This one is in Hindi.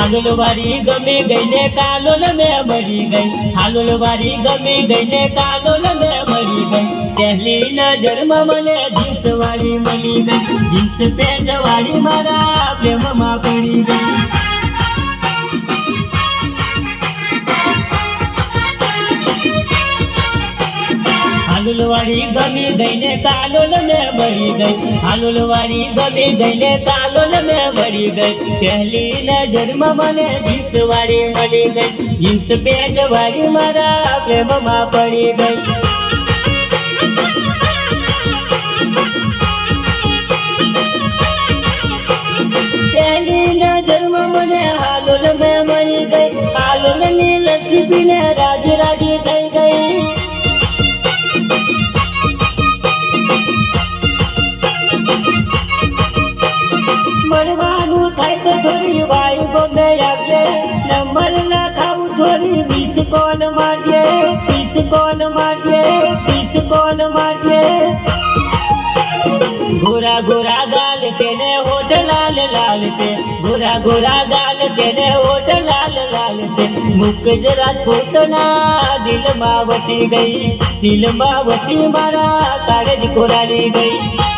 हालोलवारी गमी गई ने कालोल में मरी गई। हालोलवारी गमी गई ने कालोल में मरी गई। पहली नजर में मने जींस वाली मली गई। जींस पेंट वाली मारा प्रेम में पड़ी गई। हालोलवारी गमी गई ने कालोल में मरी गई। हालोलवारी गमी गई ने कालोल में मरी गई। पहली नजर में मने जींस वाली मली गई। जींस पेंट वाली मारा प्रेम में पड़ी गई। पहली नजर में मने हालोल में मरी गई। हालोल नी लस्सी पीने राज राजी थई गई। मरवानू थाय तो थोड़ी भाई बोले आगे। नंबर ना खाऊ थोड़ी 20 कॉल मारिए। 20 कॉल मारिए। 20 कॉल मारिए। गोरा गोरा गाल से ने होठ लाल लाल से। गोरा गोरा गाल से ने होठ लाल लाल से। मुख जरा फोटना दिल माँ बची गई। दिल माँ बची मारा कागज कोरानी गई।